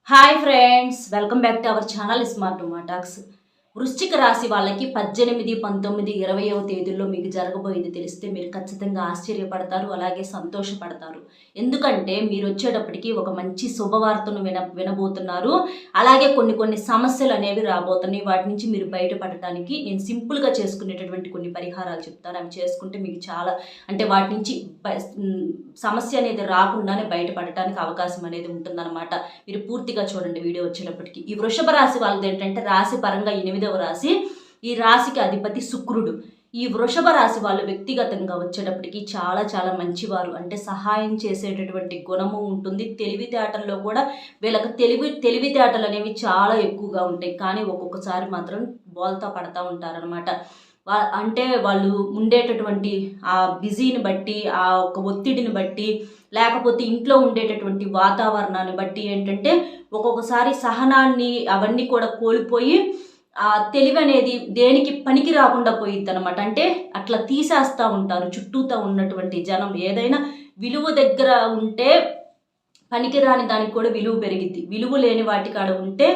Hi friends, welcome back to our channel smart talks. వృశ్చిక రాశి వాళ్ళకి 18, 19, 20వ తేదీల్లో మీకు జరగబోయేది తెలిస్తే మీరు ఖచ్చితంగా ఆశ్చర్యపడతారు, అలాగే సంతోషపడతారు. ఎందుకంటే మీరు వచ్చేటప్పటికి ఒక మంచి శుభవార్తను వినబోతున్నారు. అలాగే కొన్ని సమస్యలు అనేవి రాబోతున్నాయి. వాటి నుంచి మీరు బయటపడటానికి నేను సింపుల్గా చేసుకునేటటువంటి కొన్ని పరిహారాలు చెప్తాను. అవి చేసుకుంటే మీకు చాలా వాటి నుంచి సమస్య అనేది రాకుండానే బయటపడటానికి అవకాశం అనేది ఉంటుందన్నమాట. మీరు పూర్తిగా చూడండి వీడియో వచ్చేటప్పటికి. ఈ వృషభ రాశి వాళ్ళది ఏంటంటే రాశి పరంగా 8వ రాశి. ఈ రాశికి అధిపతి శుక్రుడు. ఈ వృషభ రాశి వాళ్ళు వ్యక్తిగతంగా వచ్చేటప్పటికి చాలా చాలా మంచివారు. సహాయం చేసేటటువంటి గుణము ఉంటుంది. తెలివితేటల్లో కూడా వీళ్ళకి తెలివితేటలు అనేవి చాలా ఎక్కువగా ఉంటాయి. కానీ ఒక్కొక్కసారి మాత్రం బోల్తా పడతా ఉంటారనమాట. వాళ్ళు ఉండేటటువంటి ఆ బిజీని బట్టి, ఆ ఒక ఒత్తిడిని బట్టి, లేకపోతే ఇంట్లో ఉండేటటువంటి వాతావరణాన్ని బట్టి ఏంటంటే ఒక్కొక్కసారి సహనాన్ని అవన్నీ కూడా కోల్పోయి ఆ తెలివి అనేది దేనికి పనికి రాకుండా పోయిద్ది అనమాట. అట్లా తీసేస్తూ ఉంటారు. చుట్టూతో ఉన్నటువంటి జనం ఏదైనా విలువ దగ్గర ఉంటే పనికిరాని దానికి కూడా విలువ పెరిగిద్ది. విలువ లేని వాటికాడ ఉంటే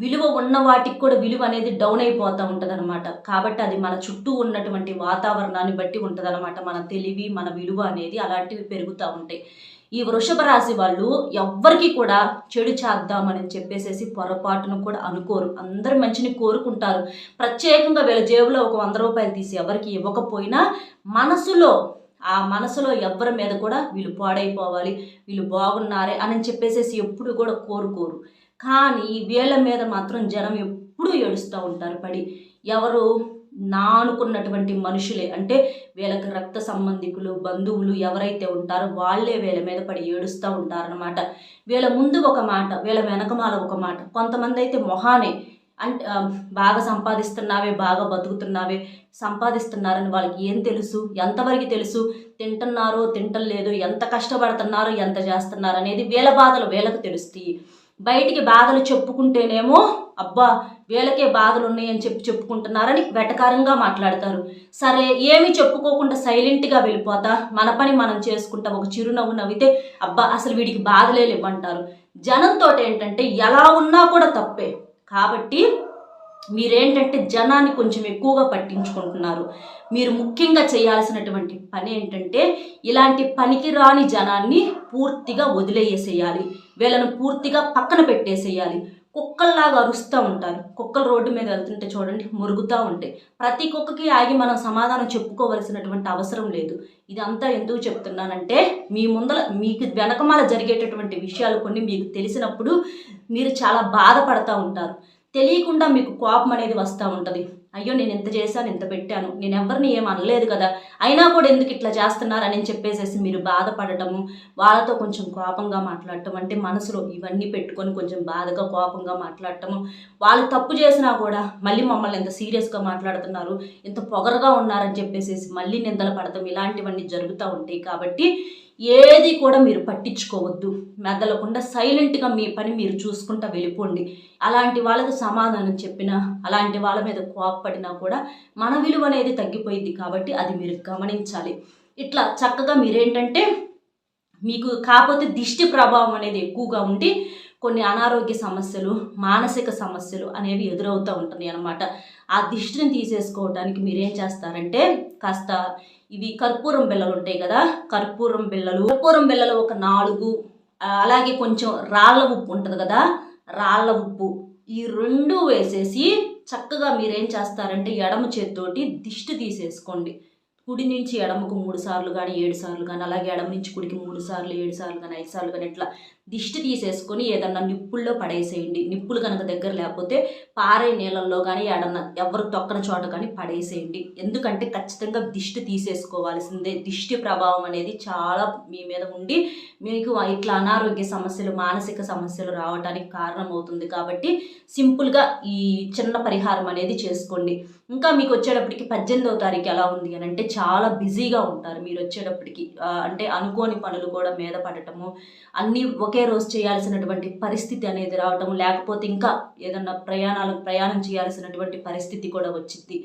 విలువ ఉన్న వాటికి కూడా విలువ అనేది డౌన్ అయిపోతూ ఉంటుంది అనమాట. కాబట్టి అది మన చుట్టూ ఉన్నటువంటి వాతావరణాన్ని బట్టి ఉంటుంది అనమాట. మన తెలివి, మన విలువ అనేది అలాంటివి పెరుగుతూ ఉంటాయి. ఈ వృషభ రాశి వాళ్ళు ఎవ్వరికి కూడా చెడు చేద్దామని చెప్పేసేసి పొరపాటును కూడా అనుకోరు. అందరు మంచిని కోరుకుంటారు. ప్రత్యేకంగా వీళ్ళ జేబులో ఒక 100 రూపాయలు తీసి ఎవరికి ఇవ్వకపోయినా మనసులో ఎవ్వరి మీద కూడా వీళ్ళు పాడైపోవాలి, వీళ్ళు బాగున్నారే అని చెప్పేసేసి ఎప్పుడు కూడా కోరుకోరు. కానీ వీళ్ళ మీద మాత్రం జనం ఎప్పుడూ ఏడుస్తూ ఉంటారు పడి. ఎవరు అనుకున్నటువంటి మనుషులే, వీళ్ళకి రక్త సంబంధికులు, బంధువులు ఎవరైతే ఉంటారో వాళ్ళే వీళ్ళ మీద పడి ఏడుస్తూ ఉంటారనమాట. వీళ్ళ ముందు ఒక మాట, వీళ్ళ వెనకమాల ఒక మాట. కొంతమంది అయితే మొహానే బాగా సంపాదిస్తున్నావే, బాగా బతుకుతున్నావే, సంపాదిస్తున్నారని వాళ్ళకి ఏం తెలుసు, ఎంతవరకు తెలుసు, తింటున్నారో తింటలేదో, ఎంత కష్టపడుతున్నారో, ఎంత చేస్తున్నారు అనేది వీళ్ళ బాధలు వీళ్ళకి తెలుస్తాయి. బయటికి బాధలు చెప్పుకుంటేనేమో అబ్బా వీళ్ళకే బాధలు ఉన్నాయని చెప్పుకుంటున్నారని వెటకారంగా మాట్లాడతారు. సరే ఏమీ చెప్పుకోకుండా సైలెంట్గా వెళ్ళిపోతా మన పని మనం చేసుకుంటా ఒక చిరునవ్వు నవ్వితే అబ్బా అసలు వీడికి బాధలే లేవంటారు. జనంతో ఏంటంటే ఎలా ఉన్నా కూడా తప్పే. కాబట్టి మీరేంటంటే జనాన్ని కొంచెం ఎక్కువగా పట్టించుకుంటున్నారు. మీరు ముఖ్యంగా చేయాల్సినటువంటి పని ఏంటంటే ఇలాంటి పనికిరాని జనాన్ని పూర్తిగా వదిలేసేయాలి. వీళ్ళను పూర్తిగా పక్కన పెట్టేసేయాలి. కుక్కల్లాగా అరుస్తూ ఉంటారు. కుక్కలు రోడ్డు మీద వెళ్తుంటే చూడండి మురుగుతూ ఉంటాయి. ప్రతి కుక్కకి ఆగి మనం సమాధానం చెప్పుకోవలసినటువంటి అవసరం లేదు. ఇదంతా ఎందుకు చెప్తున్నానంటే మీకు వెనకమాల జరిగేటటువంటి విషయాలు కొన్ని మీకు తెలిసినప్పుడు మీరు చాలా బాధపడతా ఉంటారు. తెలియకుండా మీకు కోపం అనేది వస్తూ ఉంటుంది. అయ్యో నేను ఎంత చేశాను, ఎంత పెట్టాను, నేను ఎవరిని ఏం అనలేదు కదా, అయినా కూడా ఎందుకు ఇట్లా చేస్తున్నారని చెప్పేసేసి మీరు బాధపడటము, వాళ్ళతో కొంచెం కోపంగా మాట్లాడటం, మనసులో ఇవన్నీ పెట్టుకొని కొంచెం బాధగా కోపంగా మాట్లాడటము, వాళ్ళు తప్పు చేసినా కూడా మళ్ళీ మమ్మల్ని ఎంత సీరియస్గా మాట్లాడుతున్నారు, ఎంత పొగరగా ఉన్నారని చెప్పేసేసి మళ్ళీ నిందలు పడటం, ఇలాంటివన్నీ జరుగుతూ ఉంటాయి. కాబట్టి ఏది కూడా మీరు పట్టించుకోవద్దు. మెదలకుండా సైలెంట్గా మీ పని మీరు చూసుకుంటూ వెళ్ళిపోండి. అలాంటి వాళ్ళకి సమాధానం చెప్పినా, అలాంటి వాళ్ళ మీద కోపపడినా కూడా మన విలువ అనేది తగ్గిపోయింది. కాబట్టి అది మీరు గమనించాలి. ఇట్లా చక్కగా మీరేంటంటే మీకు కాకపోతే దిష్టి ప్రభావం అనేది ఎక్కువగా ఉండి కొన్ని అనారోగ్య సమస్యలు, మానసిక సమస్యలు అనేవి ఎదురవుతూ ఉంటున్నాయి అన్నమాట. ఆ దిష్టిని తీసేసుకోవడానికి మీరేం చేస్తారంటే కాస్త ఇవి కర్పూరం బిళ్ళలు ఉంటాయి కదా, కర్పూరం బిళ్ళలు ఒక 4, అలాగే కొంచెం రాళ్ళ ఉప్పు ఉంటుంది కదా, రాళ్ళ ఉప్పు, ఈ 2 వేసేసి చక్కగా మీరేం చేస్తారంటే ఎడమ చేత్తోటి దిష్టి తీసేసుకోండి. కుడి నుంచి ఎడమకు 3 సార్లు కానీ 7 సార్లు కానీ, అలాగే ఎడమ నుంచి కుడికి 3 సార్లు 7 సార్లు కానీ 5 సార్లు కానీ ఇట్లా దిష్టి తీసేసుకొని ఏదన్నా నిప్పుల్లో పడేసేయండి. నిప్పులు కనుక దగ్గర లేకపోతే పారే నీళ్ళల్లో కానీ ఏడన్నా ఎవరు తొక్కని చోట కానీ పడేసేయండి. ఎందుకంటే ఖచ్చితంగా దిష్టి తీసేసుకోవాల్సిందే. దిష్టి ప్రభావం అనేది చాలా మీ మీద ఉండి మీకు ఇట్లా అనారోగ్య సమస్యలు, మానసిక సమస్యలు రావడానికి కారణమవుతుంది. కాబట్టి సింపుల్గా ఈ చిన్న పరిహారం అనేది చేసుకోండి. ఇంకా మీకు వచ్చేటప్పటికి 18వ తారీఖు ఎలా ఉంది అని చాలా బిజీగా ఉంటారు మీరు వచ్చేటప్పటికి. అనుకోని పనులు కూడా మీద పడటము, అన్నీ ఒకే రోజు చేయాల్సినటువంటి పరిస్థితి అనేది రావటము, లేకపోతే ఇంకా ఏదన్నా ప్రయాణం చేయాల్సినటువంటి పరిస్థితి కూడా వచ్చింది.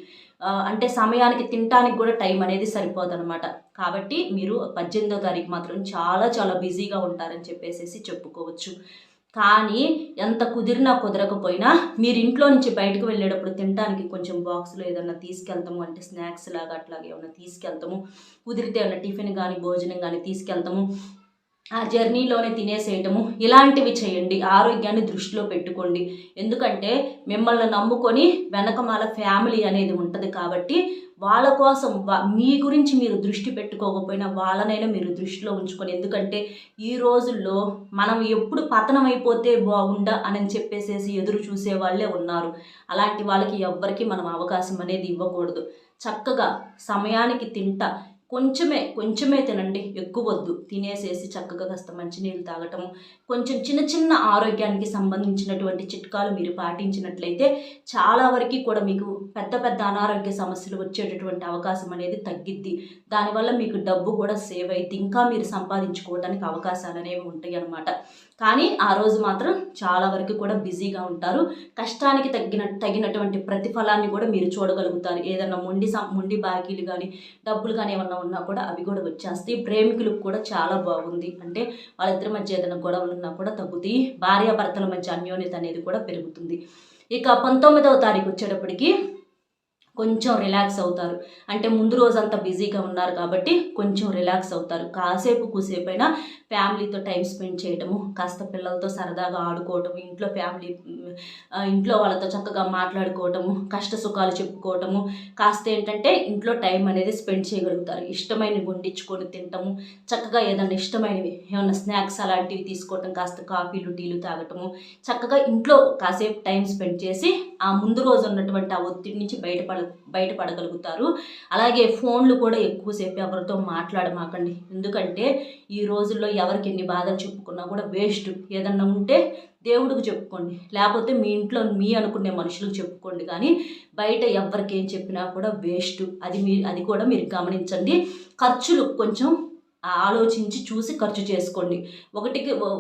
సమయానికి తినటానికి కూడా టైం అనేది సరిపోదన్నమాట. కాబట్టి మీరు 18వ తారీఖు మాత్రం చాలా చాలా బిజీగా ఉంటారని చెప్పేసి చెప్పుకోవచ్చు. కానీ ఎంత కుదిరినా కుదరకపోయినా మీరు ఇంట్లో నుంచి బయటకు వెళ్ళేటప్పుడు తినడానికి కొంచెం బాక్స్లో ఏదన్నా తీసుకెళ్తాము, అంటే స్నాక్స్ లాగా అట్లాగే ఏమన్నా తీసుకెళ్తాము, కుదిరితే ఏమన్నా టిఫిన్ కానీ భోజనం కానీ తీసుకెళ్తాము, ఆ జర్నీలోనే తినేసేయటము, ఇలాంటివి చేయండి. ఆరోగ్యాన్ని దృష్టిలో పెట్టుకోండి. ఎందుకంటే మిమ్మల్ని నమ్ముకొని వెనకమాల ఫ్యామిలీ అనేది ఉంటుంది కాబట్టి వాళ్ళ కోసం మీ గురించి మీరు దృష్టి పెట్టుకోకపోయినా వాళ్ళనైనా మీరు దృష్టిలో ఉంచుకొని, ఎందుకంటే ఈ రోజుల్లో మనం ఎప్పుడు పతనం అయిపోతే బాగుండా అని చెప్పేసేసి ఎదురు చూసే వాళ్ళే ఉన్నారు. అలాంటి వాళ్ళకి ఎవ్వరికి మనం అవకాశం అనేది ఇవ్వకూడదు. చక్కగా సమయానికి కొంచెమే తినండి, ఎక్కువ వద్దు. తినేసేసి చక్కగా కాస్త మంచినీళ్ళు తాగటము, కొంచెం చిన్న చిన్న ఆరోగ్యానికి సంబంధించినటువంటి చిట్కాలు మీరు పాటించినట్లయితే చాలా వరకు కూడా మీకు పెద్ద పెద్ద అనారోగ్య సమస్యలు వచ్చేటటువంటి అవకాశం అనేది తగ్గిద్ది. దానివల్ల మీకు డబ్బు కూడా సేవ్ అయింది, ఇంకా మీరు సంపాదించుకోవడానికి అవకాశాలు అనేవి ఉంటాయి అన్నమాట. కానీ ఆ రోజు మాత్రం చాలా వరకు కూడా బిజీగా ఉంటారు. కష్టానికి తగినటువంటి ప్రతిఫలాన్ని కూడా మీరు చూడగలుగుతారు. ఏదన్నా మొండి బాకీలు కానీ డబ్బులు కానీ ఏమన్నా ఉన్నా కూడా అవి కూడా వచ్చేస్తాయి. ప్రేమికులకు కూడా చాలా బాగుంది, అంటే వాళ్ళిద్దరి మధ్య ఏదైనా గొడవలు ఉన్నా కూడా తగ్గుతాయి. భార్యాభర్తల మధ్య అన్యోన్యత అనేది కూడా పెరుగుతుంది. ఇక 19వ తారీఖు వచ్చేటప్పటికి కొంచెం రిలాక్స్ అవుతారు. అంటే ముందు రోజంతా బిజీగా ఉన్నారు కాబట్టి కొంచెం రిలాక్స్ అవుతారు. కూసేపైనా ఫ్యామిలీతో టైం స్పెండ్ చేయటము, కాస్త పిల్లలతో సరదాగా ఆడుకోవటము, ఇంట్లో వాళ్ళతో చక్కగా మాట్లాడుకోవటము, కష్ట సుఖాలు చెప్పుకోవటము, కాస్త ఏంటంటే ఇంట్లో టైం అనేది స్పెండ్ చేయగలుగుతారు. ఇష్టమైనవి వండించుకొని తింటము, చక్కగా ఏదైనా ఇష్టమైనవి ఏమన్నా స్నాక్స్ అలాంటివి తీసుకోవటం, కాస్త కాఫీలు టీలు తాగటము, చక్కగా ఇంట్లో కాసేపు టైం స్పెండ్ చేసి ఆ ముందు రోజు ఉన్నటువంటి ఆ ఒత్తిడి నుంచి బయటపడగలుగుతారు. అలాగే ఫోన్లు కూడా ఎక్కువసేపు ఎవరితో మాట్లాడమాకండి. ఎందుకంటే ఈ రోజుల్లో ఎవరికి ఎన్ని బాధలు చెప్పుకున్నా కూడా వేస్ట్. ఏదన్నా ఉంటే దేవుడికి చెప్పుకోండి, లేకపోతే మీ ఇంట్లో మీ అనుకునే మనుషులకు చెప్పుకోండి. కానీ బయట ఎవరికి ఏం చెప్పినా కూడా వేస్ట్. అది కూడా మీరు గమనించండి. ఖర్చులు కొంచెం ఆలోచించి చూసి ఖర్చు చేసుకోండి.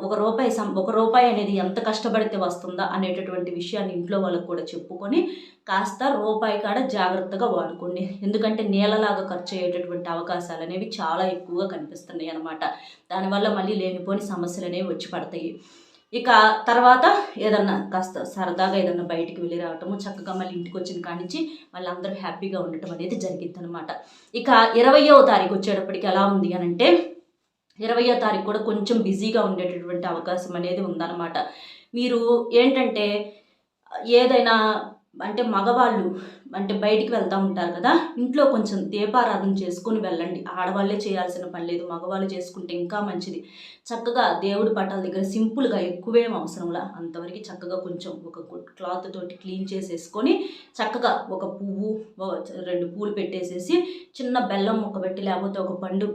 ఒక రూపాయి అనేది ఎంత కష్టపడితే వస్తుందా అనేటటువంటి విషయాన్ని ఇంట్లో వాళ్ళకు కూడా చెప్పుకొని కాస్త రూపాయి కాడ జాగ్రత్తగా వాడుకోండి. ఎందుకంటే నీళ్ళలాగా ఖర్చు అయ్యేటటువంటి అవకాశాలు అనేవి చాలా ఎక్కువగా కనిపిస్తున్నాయి అన్నమాట. దానివల్ల మళ్ళీ లేనిపోని సమస్యలు అనేవి వచ్చి పడతాయి. ఇక తర్వాత ఏదన్నా కాస్త సరదాగా ఏదన్నా బయటికి వెళ్ళి రావటము, చక్కగా మళ్ళీ ఇంటికి వచ్చిన కాడి నుంచి మళ్ళీ అందరూ హ్యాపీగా ఉండటం అనేది జరిగిద్ది అనమాట. ఇక 20వ తారీఖు వచ్చేటప్పటికి ఎలా ఉంది అని అంటే 20వ తారీఖు కూడా కొంచెం బిజీగా ఉండేటటువంటి అవకాశం అనేది ఉందన్నమాట. మీరు ఏంటంటే ఏదైనా అంటే మగవాళ్ళు అంటే బయటికి వెళ్తూ ఉంటారు కదా, ఇంట్లో కొంచెం దీపారాధన చేసుకొని వెళ్ళండి. ఆడవాళ్ళే చేయాల్సిన పని లేదు, మగవాళ్ళు చేసుకుంటే ఇంకా మంచిది. చక్కగా దేవుడి పటాల దగ్గర సింపుల్గా ఎక్కువేం అవసరంలా అంతవరకు చక్కగా కొంచెం ఒక క్లాత్ తోటి క్లీన్ చేసేసుకొని చక్కగా ఒక పువ్వు 2 పూలు పెట్టేసేసి చిన్న బెల్లం ముక్క పెట్టి, లేకపోతే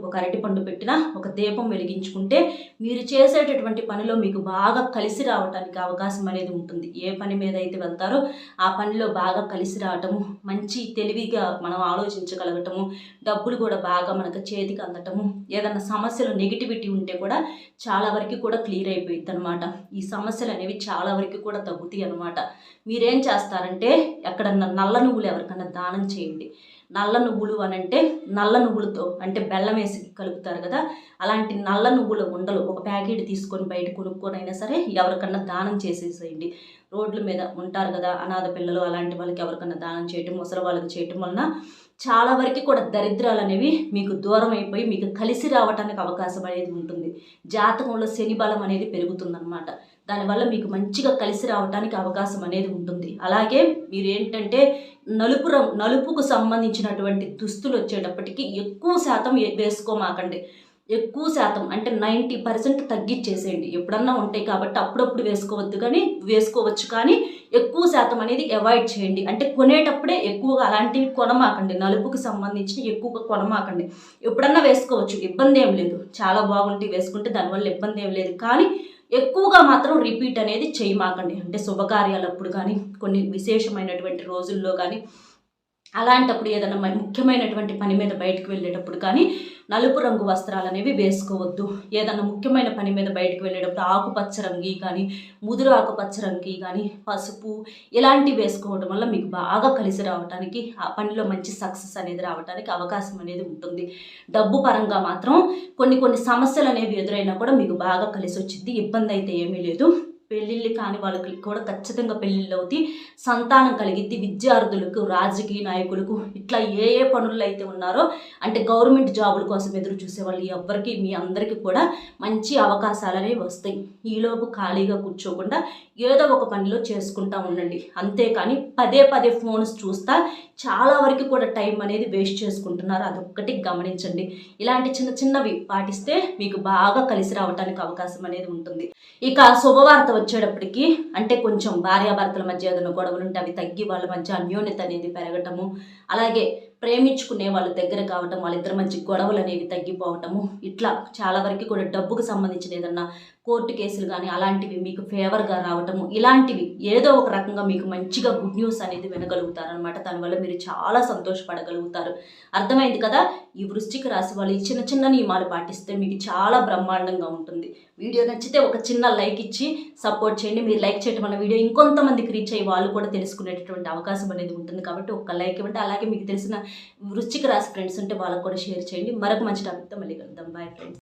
ఒక అరటి పండు పెట్టినా ఒక దీపం వెలిగించుకుంటే మీరు చేసేటటువంటి పనిలో మీకు బాగా కలిసి రావడానికి అవకాశం అనేది ఉంటుంది. ఏ పని మీద అయితే వెళ్తారో ఆ పనిలో బాగా కలిసి రావటము, మంచి తెలివిగా మనం ఆలోచించగలగటము, డబ్బులు కూడా బాగా మనకు చేతికి అందటము, ఏదైనా సమస్యలు నెగిటివిటీ ఉంటే కూడా చాలా వరకు కూడా క్లియర్ అయిపోయింది అనమాట. ఈ సమస్యలు అనేవి చాలా వరకు కూడా తగ్గుతాయి అనమాట. మీరేం చేస్తారంటే ఎక్కడన్నా నల్ల నువ్వులు ఎవరికన్నా దానం చేయండి. నల్ల నువ్వులు అనంటే నల్ల నువ్వులతో అంటే బెల్లం వేసి కలుపుతారు కదా, అలాంటి నల్ల నువ్వుల ఉండలు ఒక ప్యాకెట్ తీసుకొని బయట కొనుక్కొని అయినా సరే ఎవరికన్నా దానం చేసేసేయండి. రోడ్ల మీద ఉంటారు కదా అనాథ పిల్లలు, అలాంటి వాళ్ళకి ఎవరికన్నా దానం చేయటం, ముసలి వాళ్ళకి చేయటం వలన చాలా వరకు కూడా దరిద్రాలు అనేవి మీకు దూరం అయిపోయి మీకు కలిసి రావడానికి అవకాశం అనేది ఉంటుంది. జాతకంలో శని బలం అనేది పెరుగుతుందన్నమాట. దానివల్ల మీకు మంచిగా కలిసి రావడానికి అవకాశం అనేది ఉంటుంది. అలాగే మీరు ఏంటంటే నలుపుకు సంబంధించినటువంటి దుస్తులు వచ్చేటప్పటికి ఎక్కువ శాతం వేసుకోమాకండి. ఎక్కువ శాతం అంటే 90% తగ్గించేసేయండి. ఎప్పుడన్నా ఉంటాయి కాబట్టి అప్పుడప్పుడు వేసుకోవచ్చు కానీ ఎక్కువ శాతం అనేది అవాయిడ్ చేయండి. అంటే కొనేటప్పుడే ఎక్కువగా అలాంటివి కొనమాకండి. నలుపుకి సంబంధించి ఎక్కువగా కొనమాకండి. ఎప్పుడన్నా వేసుకోవచ్చు, ఇబ్బంది ఏం లేదు. చాలా బాగుంటాయి వేసుకుంటే, దానివల్ల ఇబ్బంది ఏం లేదు. కానీ ఎక్కువగా మాత్రం రిపీట్ అనేది చేయమాకండి. అంటే శుభకార్యాలప్పుడు కానీ కొన్ని విశేషమైనటువంటి రోజుల్లో కానీ అలాంటప్పుడు ఏదైనా ముఖ్యమైనటువంటి పని మీద బయటకు వెళ్ళేటప్పుడు కానీ నలుపు రంగు వస్త్రాలు అనేవి వేసుకోవద్దు. ఏదైనా ముఖ్యమైన పని మీద బయటకు వెళ్ళేటప్పుడు ఆకుపచ్చ రంగు కానీ ముదురు ఆకుపచ్చ రంగు కానీ పసుపు ఇలాంటివి వేసుకోవడం వల్ల మీకు బాగా కలిసి రావడానికి, ఆ పనిలో మంచి సక్సెస్ అనేది రావడానికి అవకాశం అనేది ఉంటుంది. డబ్బు పరంగా మాత్రం కొన్ని సమస్యలు అనేవి ఎదురైనా కూడా మీకు బాగా కలిసి వచ్చింది, ఇబ్బంది అయితే ఏమీ లేదు. పెళ్ళిళ్ళు కాని వాళ్ళకి కూడా ఖచ్చితంగా పెళ్ళిళ్ళు అవుతాయి, సంతానం కలిగిద్ది. విద్యార్థులకు, రాజకీయ నాయకులకు, ఇట్లా ఏ ఏ పనుల్లో అయితే ఉన్నారో, అంటే గవర్నమెంట్ జాబుల కోసం ఎదురు చూసేవాళ్ళు ఎవ్వరికి, మీ అందరికీ కూడా మంచి అవకాశాలు అనేవి వస్తాయి. ఈలోపు ఖాళీగా కూర్చోకుండా ఏదో ఒక పనిలో చేసుకుంటా ఉండండి. అంతేకాని పదే పదే ఫోన్స్ చూస్తా చాలా వరకు కూడా టైం అనేది వేస్ట్ చేసుకుంటున్నారు. అదొక్కటి గమనించండి. ఇలాంటి చిన్న చిన్నవి పాటిస్తే మీకు బాగా కలిసి రావడానికి అవకాశం అనేది ఉంటుంది. ఇక శుభవార్త వచ్చేటప్పటికి, అంటే కొంచెం భార్యాభర్తల మధ్య ఏదైనా గొడవలు ఉంటే అవి తగ్గి వాళ్ళ మధ్య అన్యోన్యత అనేది పెరగటము, అలాగే ప్రేమించుకునే వాళ్ళ దగ్గర కావటం, వాళ్ళిద్దరి మధ్య గొడవలు అనేవి తగ్గిపోవటము, ఇట్లా చాలా వరకు కూడా డబ్బుకు సంబంధించిన ఏదన్నా కోర్టు కేసులు కానీ అలాంటివి మీకు ఫేవర్గా రావటము, ఇలాంటివి ఏదో ఒక రకంగా మీకు మంచిగా గుడ్ న్యూస్ అనేది వినగలుగుతారనమాట. దానివల్ల మీరు చాలా సంతోషపడగలుగుతారు. అర్థమైంది కదా? ఈ వృశ్చిక రాశి వాళ్ళు ఈ చిన్న చిన్న నియమాలు పాటిస్తే మీకు చాలా బ్రహ్మాండంగా ఉంటుంది. వీడియో నచ్చితే ఒక చిన్న లైక్ ఇచ్చి సపోర్ట్ చేయండి. మీరు లైక్ చేయడం వల్ల వీడియో ఇంకొంతమందికి రీచ్ అయ్యి వాళ్ళు కూడా తెలుసుకునేటటువంటి అవకాశం అనేది ఉంటుంది. కాబట్టి ఒక లైక్ ఇవ్వండి. అలాగే మీకు తెలిసిన వృశ్చిక రాశి ఫ్రెండ్స్ ఉంటే వాళ్ళకు కూడా షేర్ చేయండి. మరొక మంచి టాపిక్తో మళ్ళీ కలుద్దాం. Bye friends.